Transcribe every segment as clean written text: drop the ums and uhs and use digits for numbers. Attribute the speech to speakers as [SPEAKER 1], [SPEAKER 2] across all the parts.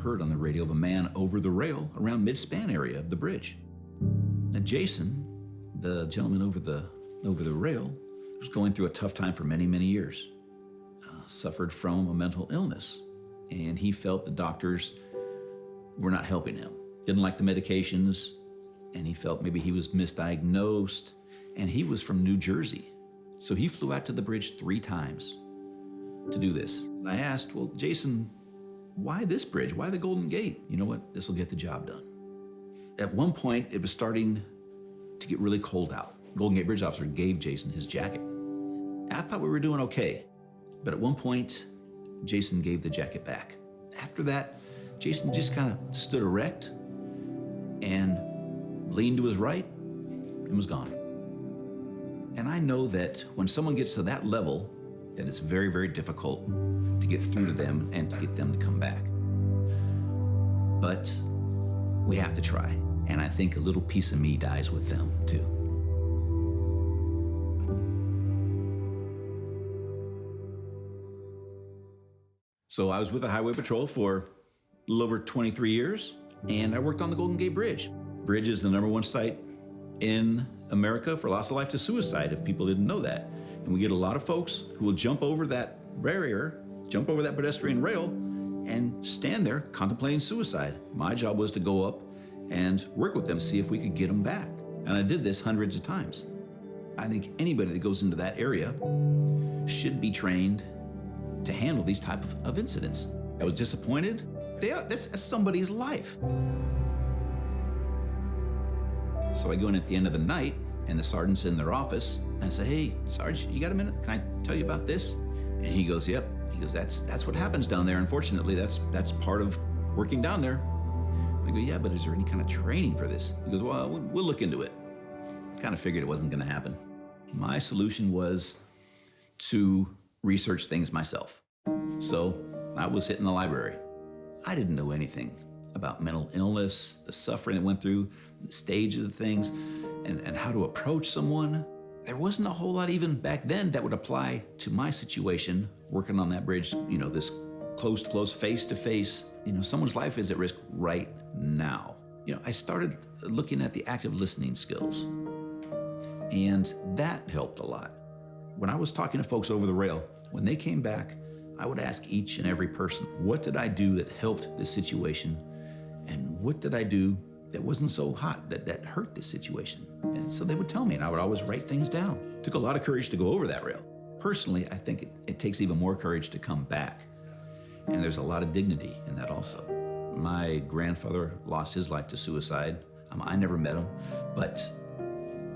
[SPEAKER 1] heard on the radio of a man over the rail around mid-span area of the bridge. Now Jason, the gentleman over the rail, was going through a tough time for many, many years. Suffered from a mental illness, and he felt the doctors were not helping him. Didn't like the medications, and he felt maybe he was misdiagnosed, and he was from New Jersey. So he flew out to the bridge 3 times to do this. And I asked, well, Jason, why this bridge? Why the Golden Gate? You know what? This will get the job done. At one point, it was starting to get really cold out. Golden Gate Bridge officer gave Jason his jacket. And I thought we were doing okay. But at one point, Jason gave the jacket back. After that, Jason just kind of stood erect and leaned to his right and was gone. And I know that when someone gets to that level, that it's very, very difficult to get through to them and to get them to come back. But we have to try. And I think a little piece of me dies with them, too. So I was with the Highway Patrol for a little over 23 years, and I worked on the Golden Gate Bridge. Bridge is the #1 site in America for loss of life to suicide, if people didn't know that. And we get a lot of folks who will jump over that barrier, jump over that pedestrian rail, and stand there contemplating suicide. My job was to go up and work with them, see if we could get them back. And I did this hundreds of times. I think anybody that goes into that area should be trained to handle these type of incidents. I was disappointed. That's somebody's life. So I go in at the end of the night, and the sergeant's in their office, and I say, hey, Sarge, you got a minute? Can I tell you about this? And he goes, yep. He goes, that's what happens down there. Unfortunately, that's part of working down there. I go, yeah, but is there any kind of training for this? He goes, well, we'll look into it. Kind of figured it wasn't gonna happen. My solution was to research things myself. So I was hitting the library. I didn't know anything about mental illness, the suffering it went through, the stages of things, and how to approach someone. There wasn't a whole lot even back then that would apply to my situation, working on that bridge, you know, this close to close, face to face. You know, someone's life is at risk right now. You know, I started looking at the active listening skills, and that helped a lot. When I was talking to folks over the rail, when they came back, I would ask each and every person, what did I do that helped this situation? And what did I do that wasn't so hot, that hurt this situation? And so they would tell me, and I would always write things down. It took a lot of courage to go over that rail. Personally, I think it takes even more courage to come back. And there's a lot of dignity in that also. My grandfather lost his life to suicide. I never met him, but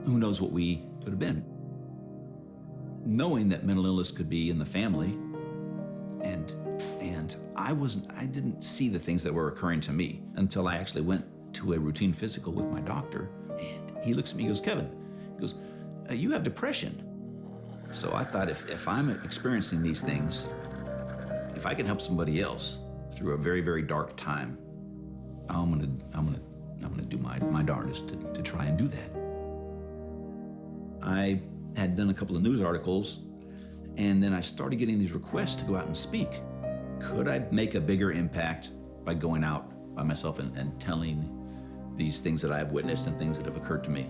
[SPEAKER 1] who knows what we could have been. Knowing that mental illness could be in the family, and I didn't see the things that were occurring to me until I actually went to a routine physical with my doctor, and he looks at me, he goes, Kevin, he goes, you have depression. So I thought if I'm experiencing these things, if I can help somebody else through a very, very dark time, I'm gonna do my darndest to try and do that. I had done a couple of news articles, and then I started getting these requests to go out and speak. Could I make a bigger impact by going out by myself and telling these things that I've witnessed and things that have occurred to me?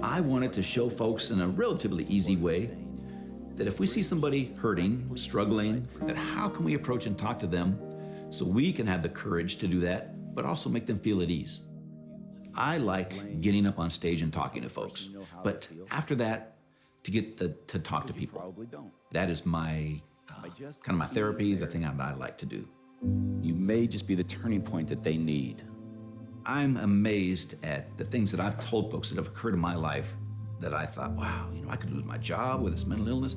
[SPEAKER 1] I wanted to show folks in a relatively easy way that if we see somebody hurting, struggling, that how can we approach and talk to them so we can have the courage to do that, but also make them feel at ease. I like getting up on stage and talking to folks, but after that, to get to talk to people. That is my kind of my therapy, the thing that I like to do.
[SPEAKER 2] You may just be the turning point that they need.
[SPEAKER 1] I'm amazed at the things that I've told folks that have occurred in my life that I thought, wow, you know, I could lose my job with this mental illness.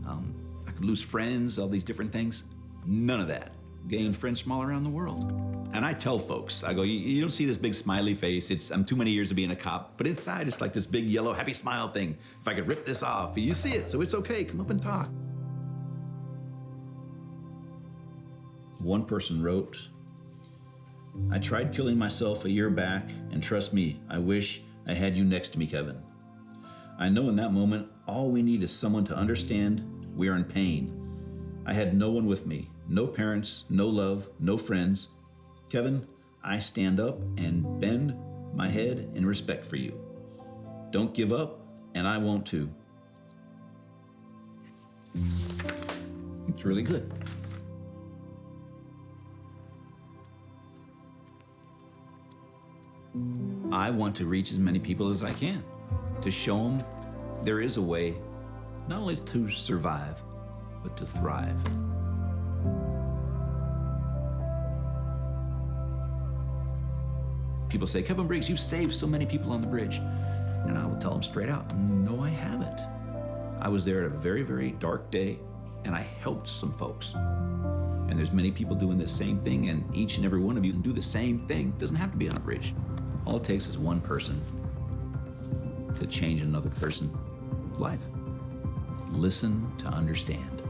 [SPEAKER 1] I could lose friends, all these different things. None of that. Gained friends from all around the world. And I tell folks, I go, you don't see this big smiley face. I'm too many years of being a cop, but inside it's like this big yellow happy smile thing. If I could rip this off, you see it, so it's okay, come up and talk. One person wrote, I tried killing myself a year back, and trust me, I wish I had you next to me, Kevin. I know in that moment, all we need is someone to understand we are in pain. I had no one with me, no parents, no love, no friends. Kevin, I stand up and bend my head in respect for you. Don't give up, and I won't too. It's really good. I want to reach as many people as I can, to show them there is a way not only to survive, but to thrive. People say, Kevin Briggs, you've saved so many people on the bridge. And I will tell them straight out, no, I haven't. I was there at a very, very dark day, and I helped some folks. And there's many people doing the same thing, and each and every one of you can do the same thing. It doesn't have to be on a bridge. All it takes is one person to change another person's life. Listen to understand.